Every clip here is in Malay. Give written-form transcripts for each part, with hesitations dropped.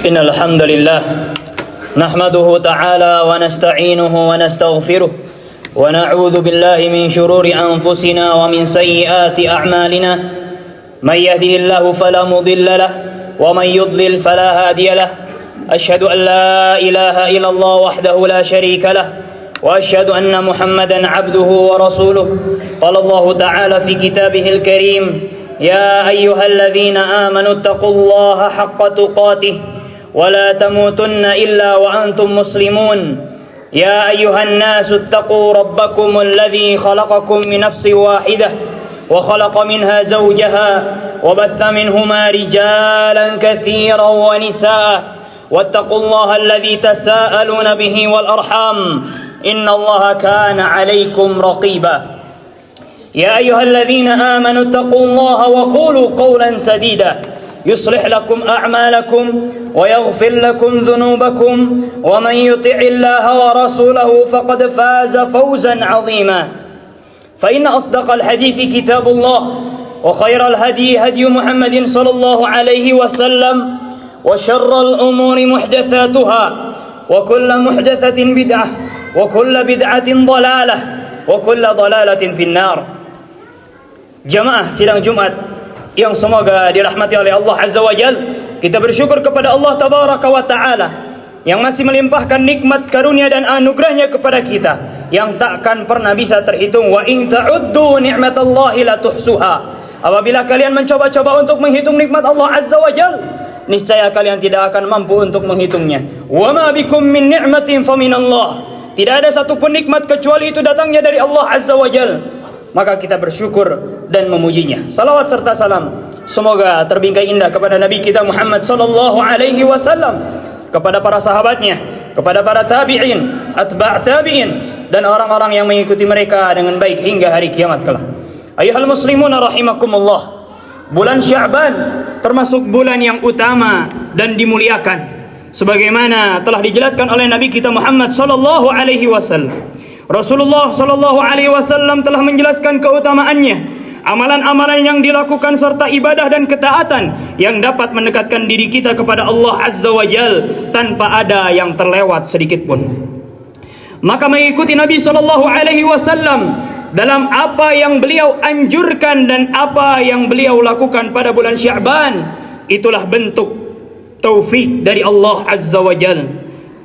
إن الحمد لله نحمده تعالى ونستعينه ونستغفره ونعوذ بالله من شرور أنفسنا ومن سيئات أعمالنا من يهده الله فلا مضل له ومن يضلل فلا هادي له أشهد أن لا إله إلا الله وحده لا شريك له وأشهد أن محمدا عبده ورسوله قال الله تعالى في كتابه الكريم يا أيها الذين آمنوا اتقوا الله حق تقاته ولا تموتن إلا وأنتم مسلمون يا أيها الناس اتقوا ربكم الذي خلقكم من نفس واحدة وخلق منها زوجها وبث منهما رجالا كثيرا ونساء واتقوا الله الذي تساءلون به والأرحام إن الله كان عليكم رقيبا يا أيها الذين آمنوا اتقوا الله وقولوا قولا سديدا يصلح لكم أعمالكم ويغفر لكم ذنوبكم ومن يطع الله ورسوله فقد فاز فوزا عظيما فإن أصدق الحديث كتاب الله وخير الهدي هدي محمد صلى الله عليه وسلم وشر الأمور محدثاتها وكل محدثة بدعة وكل بدعة ضلالة وكل ضلالة في النار. Jamaah sidang Jumat yang semoga dirahmati oleh Allah Azza wa Jal, kita bersyukur kepada Allah Tabaraka wa Ta'ala yang masih melimpahkan nikmat karunia dan anugerahnya kepada kita yang takkan pernah bisa terhitung. Wa in ta'uddu ni'matallahi la tuhsuha. Apabila kalian mencoba-coba untuk menghitung nikmat Allah Azza wa Jal, niscaya kalian tidak akan mampu untuk menghitungnya. Wa ma bikum min ni'matin faminallah. Tidak ada satupun nikmat kecuali itu datangnya dari Allah Azza wa Jal. Maka kita bersyukur dan memujinya. Salawat serta salam semoga terbingkai indah kepada Nabi kita Muhammad sallallahu alaihi wasallam, kepada para sahabatnya, kepada para tabi'in, atba' tabi'in, dan orang-orang yang mengikuti mereka dengan baik hingga hari kiamat kelak. Ayyuhal muslimuna rahimakumullah. Bulan Sya'ban termasuk bulan yang utama dan dimuliakan, sebagaimana telah dijelaskan oleh Nabi kita Muhammad sallallahu alaihi wasallam. Rasulullah sallallahu alaihi wasallam telah menjelaskan keutamaannya, amalan-amalan yang dilakukan serta ibadah dan ketaatan yang dapat mendekatkan diri kita kepada Allah Azza wa Jal tanpa ada yang terlewat sedikit pun. Maka mengikuti Nabi sallallahu alaihi wasallam dalam apa yang beliau anjurkan dan apa yang beliau lakukan pada bulan Sya'ban, itulah bentuk taufik dari Allah Azza wa Jal.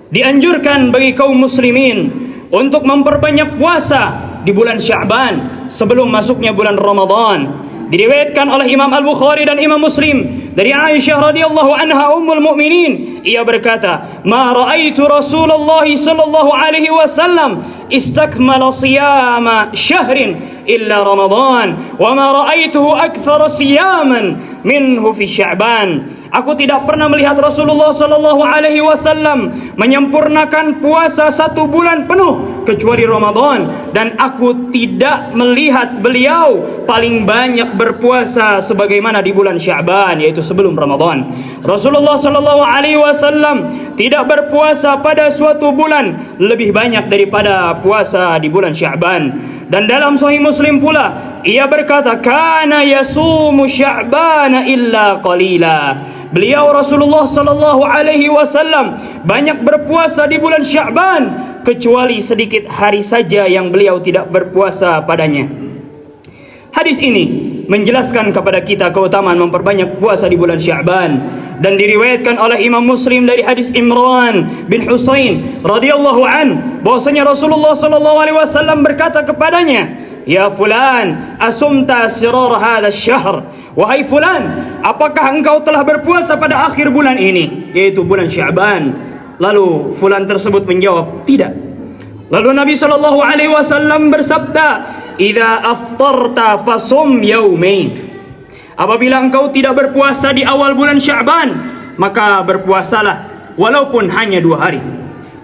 Dianjurkan bagi kaum muslimin untuk memperbanyak puasa di bulan Sya'ban sebelum masuknya bulan Ramadan. Diriwayatkan oleh Imam Al-Bukhari dan Imam Muslim dari Aisyah radhiyallahu anha ummul mukminin, ia berkata, "Ma ra'aitu Rasulullah sallallahu alaihi wasallam istakmala siyama syahrin illa Ramadan wa ma ra'aituhu aktsara siyaman minhu fi Sya'ban." Aku tidak pernah melihat Rasulullah sallallahu alaihi wasallam menyempurnakan puasa satu bulan penuh kecuali Ramadan, dan aku tidak melihat beliau paling banyak berpuasa sebagaimana di bulan Sya'ban, yaitu sebelum Ramadan. Rasulullah sallallahu alaihi wasallam tidak berpuasa pada suatu bulan lebih banyak daripada puasa di bulan Sya'ban. Dan dalam Sahih Muslim pula ia berkata, "Kana yasumu Sya'bana illa qalila." Beliau Rasulullah sallallahu alaihi wasallam banyak berpuasa di bulan Sya'ban kecuali sedikit hari saja yang beliau tidak berpuasa padanya. Hadis ini menjelaskan kepada kita keutamaan memperbanyak puasa di bulan Sya'ban, dan diriwayatkan oleh Imam Muslim dari hadis Imran bin Husain radhiyallahu an bahwasanya Rasulullah sallallahu alaihi wasallam berkata kepadanya, "Ya fulan, asumta sirar hadha syahr?" Wahai fulan, apakah engkau telah berpuasa pada akhir bulan ini, yaitu bulan Sya'ban? Lalu fulan tersebut menjawab, "Tidak." Lalu Nabi sallallahu alaihi wasallam bersabda, "Idza aftarta fasum yaumain." Apabila engkau tidak berpuasa di awal bulan Sya'ban, maka berpuasalah walaupun hanya 2 hari.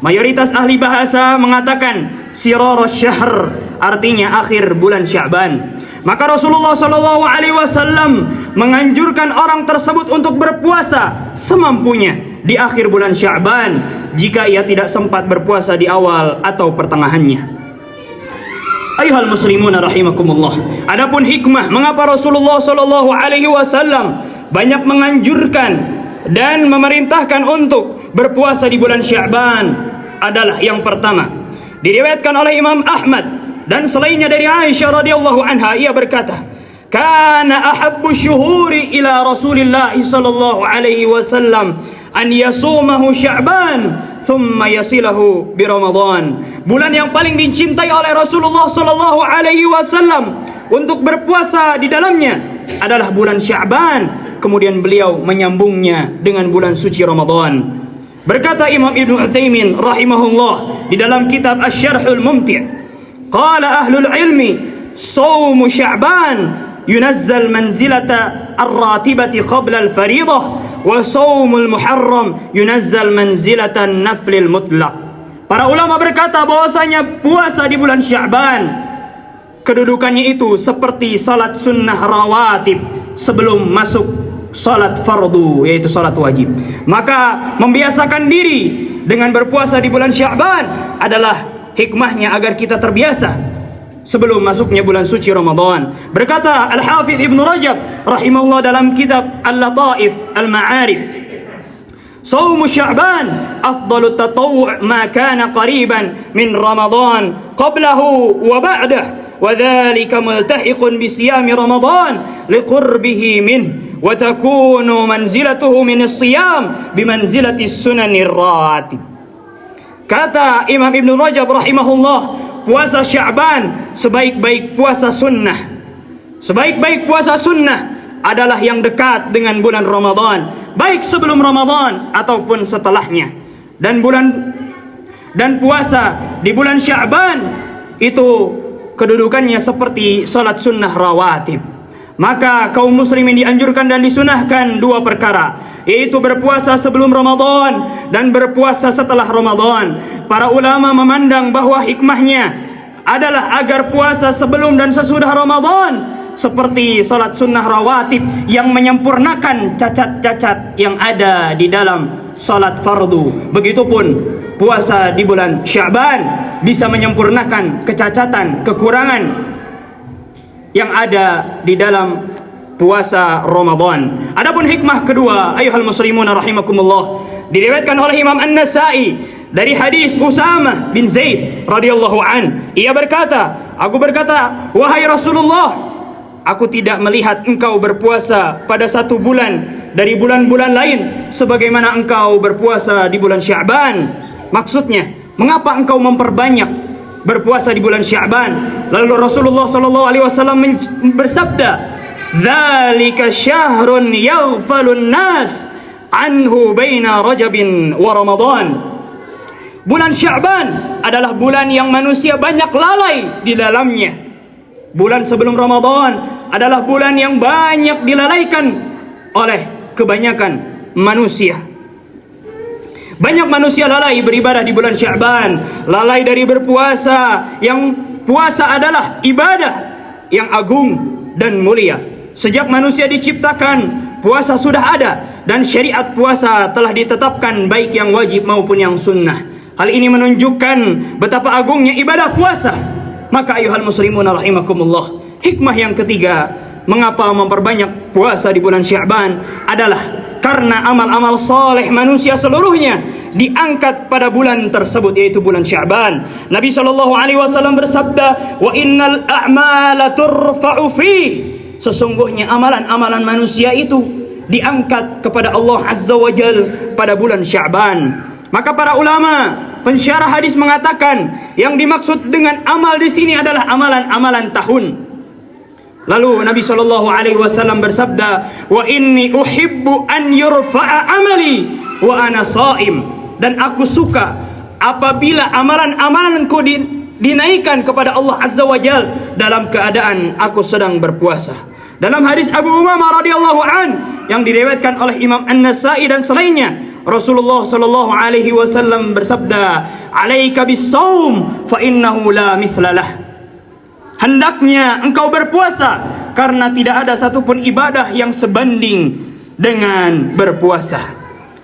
Mayoritas ahli bahasa mengatakan sirar syahr artinya akhir bulan Sya'ban. Maka Rasulullah sallallahu alaihi wasallam menganjurkan orang tersebut untuk berpuasa semampunya di akhir bulan Sya'ban jika ia tidak sempat berpuasa di awal atau pertengahannya. Ayuhal muslimuna rahimakumullah. Adapun hikmah mengapa Rasulullah sallallahu alaihi wasallam banyak menganjurkan dan memerintahkan untuk berpuasa di bulan Sya'ban adalah yang pertama. Diriwayatkan oleh Imam Ahmad dan selainnya dari Aisyah radhiyallahu anha, ia berkata, "Kana ahabbu syuhuri ila Rasulillah sallallahu alaihi wasallam an yasumahu Sya'ban thumma yasilahu bi Ramadan." Bulan yang paling dicintai oleh Rasulullah sallallahu alaihi wasallam untuk berpuasa di dalamnya adalah bulan Sya'ban, kemudian beliau menyambungnya dengan bulan suci Ramadan. Berkata Imam Ibnu Utsaimin rahimahullah di dalam kitab Asy-Syarhul Mumti', qala ahlul ilmi shaumu Sya'ban yunazzal manzilata ar-ratibati qabla al-fariidah wa shaumul Muharram yunazzal manzilata an-naflil mutlaq. Para ulama berkata bahwasanya puasa di bulan Sya'ban kedudukannya itu seperti salat sunnah rawatib sebelum masuk salat fardu, yaitu salat wajib. Maka membiasakan diri dengan berpuasa di bulan Sya'ban adalah hikmahnya agar kita terbiasa sebelum masuknya bulan suci Ramadan. Berkata Al-Hafidz Ibnu Rajab rahimahullah dalam kitab Al-Lataif Al-Ma'arif, "Shaum Sya'ban afdalut tatawwu' ma kana qariban min Ramadan qablahu wa ba'dahu وذلك ملتحق بصيام رمضان لقربه منه وتكون منزلته من الصيام بمنزلة السنن الراتب." Kata Imam Ibnu Rajab rahimahullah, puasa Sya'ban sebaik-baik puasa sunnah. Sebaik-baik puasa sunnah adalah yang dekat dengan bulan Ramadan, baik sebelum Ramadan ataupun setelahnya. Dan puasa di bulan Sya'ban itu kedudukannya seperti salat sunnah rawatib. Maka kaum muslimin dianjurkan dan disunahkan dua perkara, yaitu berpuasa sebelum Ramadan dan berpuasa setelah Ramadan. Para ulama memandang bahwa hikmahnya adalah agar puasa sebelum dan sesudah Ramadan seperti salat sunnah rawatib yang menyempurnakan cacat-cacat yang ada di dalam salat fardu. Begitupun puasa di bulan Sya'ban bisa menyempurnakan kecacatan, kekurangan yang ada di dalam puasa Ramadan. Adapun hikmah kedua, ayuhal muslimun rahimakumullah, diriwayatkan oleh Imam An-Nasa'i dari hadis Usamah bin Zaid radhiyallahu an. Ia berkata, aku berkata, "Wahai Rasulullah, aku tidak melihat engkau berpuasa pada satu bulan dari bulan-bulan lain sebagaimana engkau berpuasa di bulan Sya'ban." Maksudnya, mengapa engkau memperbanyak berpuasa di bulan Sya'ban? Lalu Rasulullah sallallahu alaihi wasallam bersabda, "Dzalika syahrun yaghfalun nas anhu baina Rajabin wa Ramadan." Bulan Sya'ban adalah bulan yang manusia banyak lalai di dalamnya. Bulan sebelum Ramadan adalah bulan yang banyak dilalaikan oleh kebanyakan manusia. Banyak manusia lalai beribadah di bulan Sya'ban, lalai dari berpuasa, yang puasa adalah ibadah yang agung dan mulia. Sejak manusia diciptakan, puasa sudah ada dan syariat puasa telah ditetapkan baik yang wajib maupun yang sunnah. Hal ini menunjukkan betapa agungnya ibadah puasa. Maka ayuhal muslimun rahimakumullah, hikmah yang ketiga mengapa memperbanyak puasa di bulan Sya'ban adalah karena amal-amal saleh manusia seluruhnya diangkat pada bulan tersebut, yaitu bulan Sya'ban. Nabi SAW bersabda, "Wa innal a'mala turfa'u fih." Sesungguhnya amalan-amalan manusia itu diangkat kepada Allah Azza wa Jal pada bulan Sya'ban. Maka para ulama pensyarah hadis mengatakan yang dimaksud dengan amal di sini adalah amalan-amalan tahun. Lalu Nabi SAW bersabda, "Wa inni uhibbu an yurfa'a amali wa ana sha'im." Dan aku suka apabila amalan-amalanku dinaikkan kepada Allah Azza wa Jal dalam keadaan aku sedang berpuasa. Dalam hadis Abu Umamah radhiyallahu an yang diriwayatkan oleh Imam An-Nasa'i dan selainnya, Rasulullah sallallahu alaihi wasallam bersabda, "Alaika bis-shaum fa innahu la mithlalah." Hendaknya engkau berpuasa karena tidak ada satupun ibadah yang sebanding dengan berpuasa.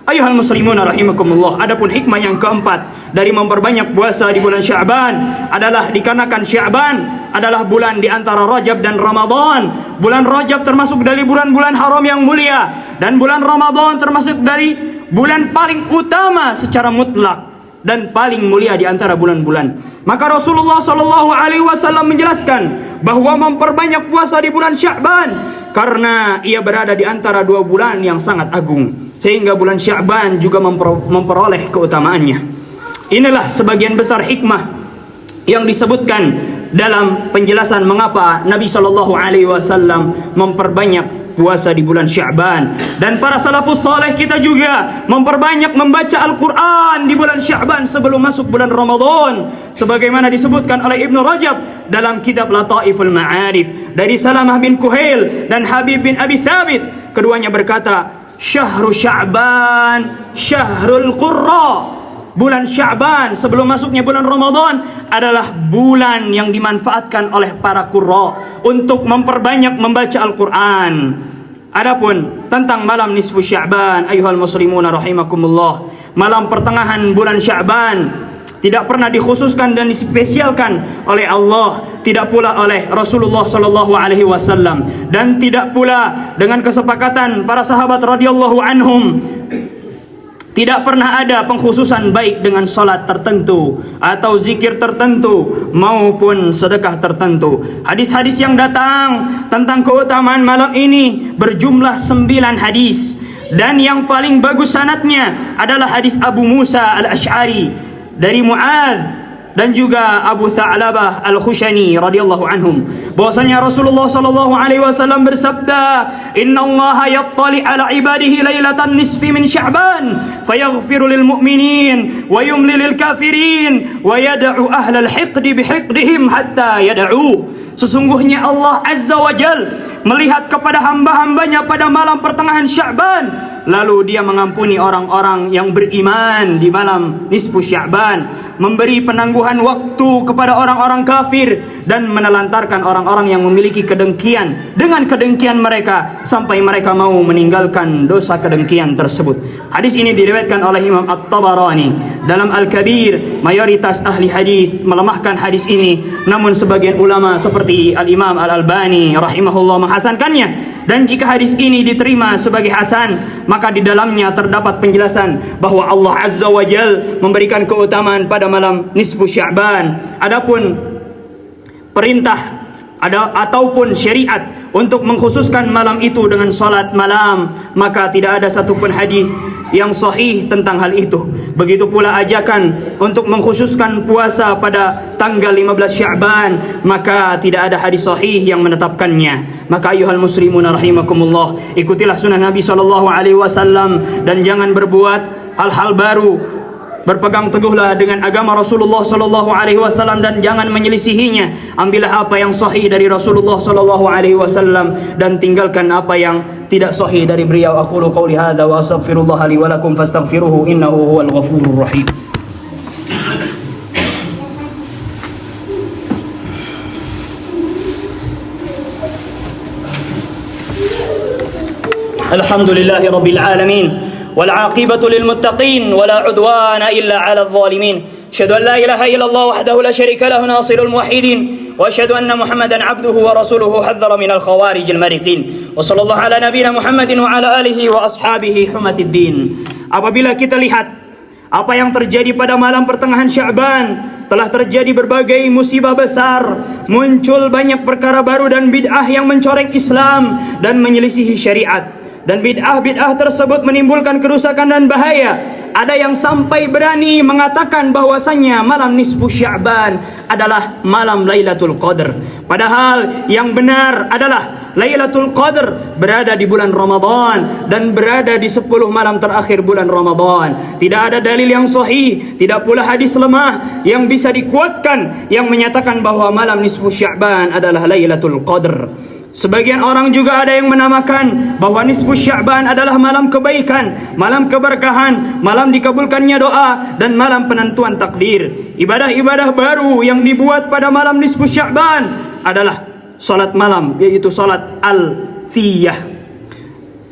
Ayuhal muslimun rahimakumullah. Adapun hikmah yang keempat dari memperbanyak puasa di bulan Sya'ban adalah dikarenakan Sya'ban adalah bulan di antara Rajab dan Ramadan. Bulan Rajab termasuk dari bulan-bulan haram yang mulia, dan bulan Ramadan termasuk dari bulan paling utama secara mutlak dan paling mulia di antara bulan-bulan. Maka Rasulullah sallallahu alaihi wasallam menjelaskan bahwa memperbanyak puasa di bulan Sya'ban karena ia berada di antara dua bulan yang sangat agung, sehingga bulan Sya'ban juga memperoleh keutamaannya. Inilah sebagian besar hikmah yang disebutkan dalam penjelasan mengapa Nabi sallallahu alaihi wasallam memperbanyak puasa di bulan Sya'ban. Dan para salafus saleh kita juga memperbanyak membaca Al-Quran di bulan Sya'ban sebelum masuk bulan Ramadan, sebagaimana disebutkan oleh Ibnu Rajab dalam kitab Lataiful Ma'arif dari Salamah bin Kuhail dan Habib bin Abi Thabit. Keduanya berkata, Syahrul Sya'ban Syahrul Qurra. Bulan Sya'ban sebelum masuknya bulan Ramadan adalah bulan yang dimanfaatkan oleh para qurra untuk memperbanyak membaca Al-Quran. Adapun tentang malam nisfu Sya'ban, ayuhal muslimuna rahimakumullah, malam pertengahan bulan Sya'ban tidak pernah dikhususkan dan dispesialkan oleh Allah, tidak pula oleh Rasulullah sallallahu alaihi wasallam, dan tidak pula dengan kesepakatan para sahabat radhiyallahu anhum. Tidak pernah ada pengkhususan baik dengan salat tertentu atau zikir tertentu maupun sedekah tertentu. Hadis-hadis yang datang tentang keutamaan malam ini berjumlah 9 hadis, dan yang paling bagus sanadnya adalah hadis Abu Musa al-Ash'ari dari Mu'adz dan juga Abu Tha'labah al-Khushani radhiyallahu anhum, bahwasanya Rasulullah sallallahu alaihi wasallam bersabda, "Innallaha yattali ala ibadihi lailatan nisfi min Sya'ban, fayaghfiru lil mu'minin wa yumli lil kafirin wa yad'u ahlal hiqdi bihiqdihim hatta yad'u." Sesungguhnya Allah Azza wa Jal melihat kepada hamba-hambanya pada malam pertengahan Sya'ban, lalu dia mengampuni orang-orang yang beriman di malam nisfu Sya'ban, memberi penangguhan waktu kepada orang-orang kafir, dan menelantarkan orang-orang yang memiliki kedengkian dengan kedengkian mereka sampai mereka mau meninggalkan dosa kedengkian tersebut. Hadis ini diriwayatkan oleh Imam At-Tabarani dalam Al-Kabir. Mayoritas ahli hadis melemahkan hadis ini, namun sebagian ulama seperti Al-Imam Al-Albani rahimahullah menghasankannya. Dan jika hadis ini diterima sebagai hasan, maka di dalamnya terdapat penjelasan bahwa Allah Azza wa Jal memberikan keutamaan pada malam nisfu Sya'ban. Adapun perintah ataupun syariat untuk mengkhususkan malam itu dengan salat malam, maka tidak ada satupun hadis yang sahih tentang hal itu. Begitu pula ajakan untuk mengkhususkan puasa pada tanggal 15 Sya'ban, maka tidak ada hadis sahih yang menetapkannya. Maka ayuhal muslimun rahimakumullah, ikutilah sunnah Nabi sallallahu alaihi wasallam dan jangan berbuat hal-hal baru. Berpegang teguhlah dengan agama Rasulullah sallallahu alaihi wasallam dan jangan menyelisihinya. Ambillah apa yang sahih dari Rasulullah sallallahu alaihi wasallam dan tinggalkan apa yang tidak sahih dari beliau. Aqulu qouli hadza wa astaghfirullah li wa lakum fastaghfiruhu innahu huwal ghafurur rahim. Alhamdulillahi rabbil alamin. والعاقبة للمتقين ولا عدوان إلا على الظالمين. أشهد أن لا إله إلا الله وحده لا شريك له ناصر الموحدين وأشهد أن محمدا عبده ورسوله حذر من الخوارج المارقين وصلى الله على نبينا محمد وعلى آله وأصحابه حمة الدين. Apabila kita lihat apa yang terjadi pada malam pertengahan Sya'ban, telah terjadi berbagai musibah besar, muncul banyak perkara baru dan bid'ah yang mencoreng Islam dan menyelisihi syariat. Dan bid'ah tersebut menimbulkan kerusakan dan bahaya. Ada yang sampai berani mengatakan bahwasannya malam nisfu Sya'ban adalah malam Lailatul Qadar. Padahal yang benar adalah Lailatul Qadar berada di bulan Ramadan dan berada di 10 malam terakhir bulan Ramadan. Tidak ada dalil yang sahih, tidak pula hadis lemah yang bisa dikuatkan yang menyatakan bahwa malam nisfu Sya'ban adalah Lailatul Qadar. Sebagian orang juga ada yang menamakan bahwa nisfu Sya'ban adalah malam kebaikan, malam keberkahan, malam dikabulkannya doa, dan malam penentuan takdir. Ibadah-ibadah baru yang dibuat pada malam nisfu Sya'ban adalah salat malam, yaitu salat al-fiyah.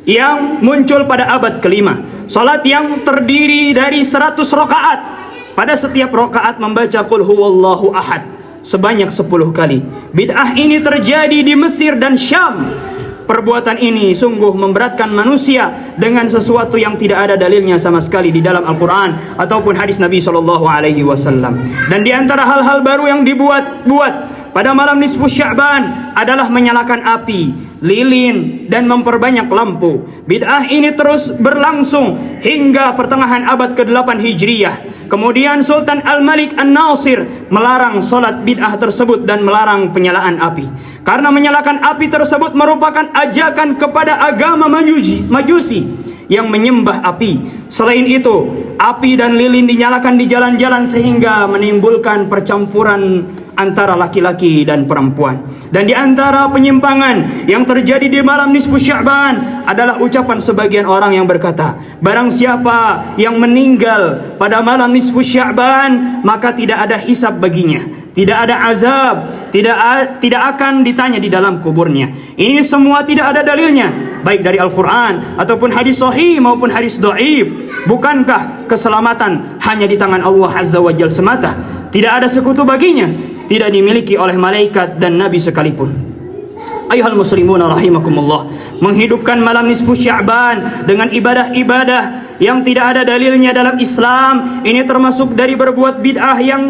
yang muncul pada abad kelima. Salat yang terdiri dari 100 rakaat. Pada setiap rakaat membaca qul huwallahu ahad sebanyak 10 kali. Bid'ah ini terjadi di Mesir dan Syam. Perbuatan ini sungguh memberatkan manusia dengan sesuatu yang tidak ada dalilnya sama sekali di dalam Al-Quran ataupun hadis Nabi SAW. Dan di antara hal-hal baru yang dibuat pada malam nisfu Sya'ban adalah menyalakan api, lilin, dan memperbanyak lampu. Bid'ah ini terus berlangsung hingga pertengahan abad ke-8 Hijriyah. Kemudian Sultan Al-Malik An-Nasir melarang solat bid'ah tersebut dan melarang penyalaan api. Karena menyalakan api tersebut merupakan ajakan kepada agama Majusi yang menyembah api. Selain itu, api dan lilin dinyalakan di jalan-jalan sehingga menimbulkan percampuran antara laki-laki dan perempuan. Dan di antara penyimpangan yang terjadi di malam nisfu Sya'ban adalah ucapan sebagian orang yang berkata, barang siapa yang meninggal pada malam nisfu Sya'ban maka tidak ada hisab baginya, tidak ada azab, tidak akan ditanya di dalam kuburnya. Ini semua tidak ada dalilnya, baik dari Al-Quran ataupun hadis sahih maupun hadis dhaif. Bukankah keselamatan hanya di tangan Allah Azza wa Jalla semata? Tidak ada sekutu baginya, tidak dimiliki oleh malaikat dan nabi sekalipun. Ayuhal muslimuna rahimakumullah, menghidupkan malam nisfu Sya'ban dengan ibadah-ibadah yang tidak ada dalilnya dalam Islam, ini termasuk dari berbuat bid'ah yang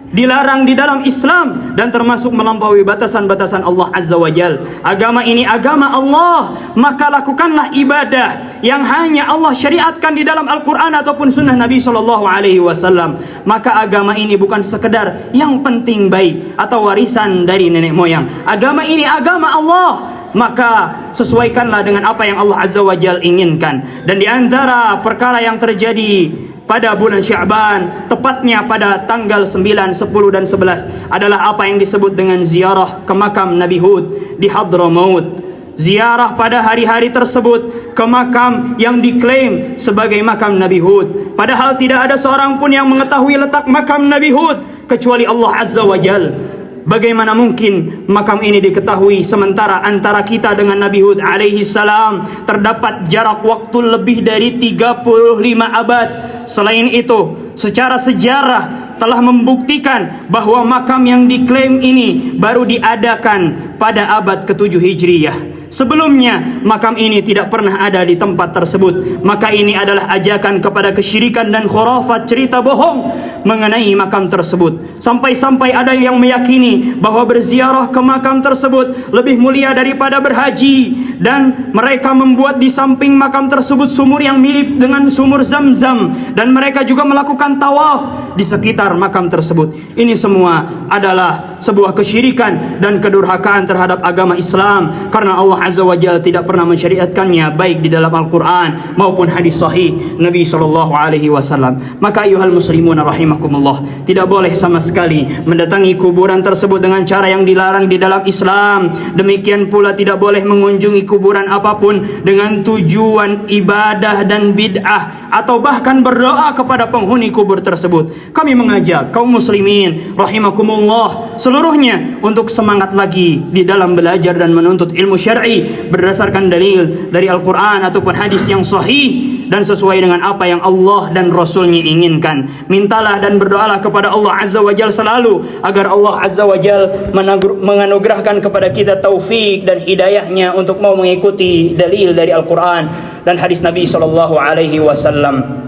dilarang di dalam Islam dan termasuk melampaui batasan-batasan Allah Azza wa Jal. Agama ini agama Allah, maka lakukanlah ibadah yang hanya Allah syariatkan di dalam Al-Quran ataupun sunnah Nabi SAW. Maka agama ini bukan sekedar yang penting baik atau warisan dari nenek moyang. Agama ini agama Allah, maka sesuaikanlah dengan apa yang Allah Azza wa Jal inginkan. Dan di antara perkara yang terjadi pada bulan Sya'ban, tepatnya pada tanggal 9, 10, dan 11 adalah apa yang disebut dengan ziarah ke makam Nabi Hud di Hadramaut. Ziarah pada hari-hari tersebut ke makam yang diklaim sebagai makam Nabi Hud, padahal tidak ada seorang pun yang mengetahui letak makam Nabi Hud kecuali Allah Azza wa Jal. Bagaimana mungkin makam ini diketahui sementara antara kita dengan Nabi Hud alaihi salam terdapat jarak waktu lebih dari 35 abad. Selain itu, secara sejarah telah membuktikan bahwa makam yang diklaim ini baru diadakan pada abad ke-7 Hijriyah. Sebelumnya makam ini tidak pernah ada di tempat tersebut. Maka ini adalah ajakan kepada kesyirikan dan khurafat, cerita bohong mengenai makam tersebut. Sampai-sampai ada yang meyakini bahwa berziarah ke makam tersebut lebih mulia daripada berhaji, dan mereka membuat di samping makam tersebut sumur yang mirip dengan sumur Zam-Zam, dan mereka juga melakukan tawaf di sekitar makam tersebut. Ini semua adalah sebuah kesyirikan dan kedurhakaan terhadap agama Islam, karena Allah Azza wa Jalla tidak pernah mensyariatkannya baik di dalam Al-Quran maupun hadis sahih Nabi SAW. Maka ayuhal muslimun rahimakumullah, tidak boleh sama sekali mendatangi kuburan tersebut dengan cara yang dilarang di dalam Islam. Demikian pula tidak boleh mengunjungi kuburan apapun dengan tujuan ibadah dan bid'ah atau bahkan berdoa kepada penghuni kubur tersebut. Kami mengajak kaum muslimin rahimakumullah seluruhnya untuk semangat lagi di dalam belajar dan menuntut ilmu syar'i berdasarkan dalil dari Al-Quran ataupun hadis yang sahih dan sesuai dengan apa yang Allah dan Rasulnya inginkan. Mintalah dan berdoalah kepada Allah Azza wa Jal selalu agar Allah Azza wa Jal menganugerahkan kepada kita taufik dan hidayahnya untuk mau mengikuti dalil dari Al-Quran dan hadis Nabi SAW.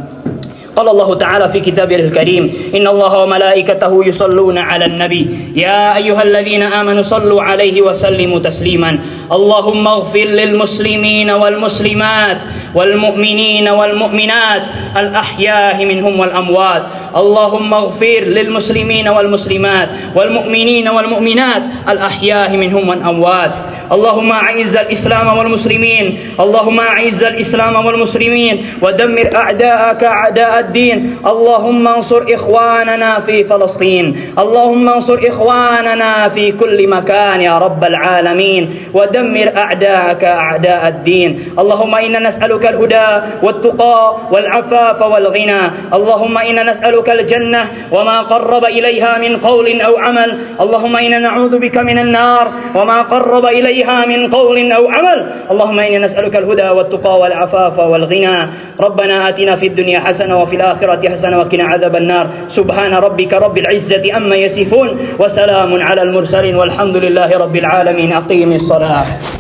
قال الله تعالى في كتابه الكريم إن الله وملائكته يصلون على النبي يا أيها الذين آمنوا صلوا عليه وسلموا تسليما اللهم اغفر للمسلمين والمسلمات والمؤمنين والمؤمنات الأحياء منهم والأموات اللهم اغفر للمسلمين والمسلمات والمؤمنين والمؤمنات الأحياء منهم والأموات اللهم أعز الإسلام والمسلمين اللهم أعز الإسلام والمسلمين ودمر أعداءك أعداء الدين اللهم انصر إخواننا في فلسطين اللهم انصر إخواننا في كل مكان يا رب العالمين ودمر أعداءك أعداء الدين اللهم إنا نسألك الهدى والتقى والعفاف والغنى اللهم إنا نسألك نسألك الجنة وما قرب إليها من قول أو عمل. اللهم إنا نعوذ بك من النار وما قرب إليها من قول أو عمل. اللهم إنا نسألك الهدى والتقى والعفاف والغنى. ربنا آتنا في الدنيا حسنة وفي الآخرة حسنة وقنا عذاب النار. سبحان ربك رب العزة أما يصفون وسلام على المرسلين والحمد لله رب العالمين. أقيم الصلاة.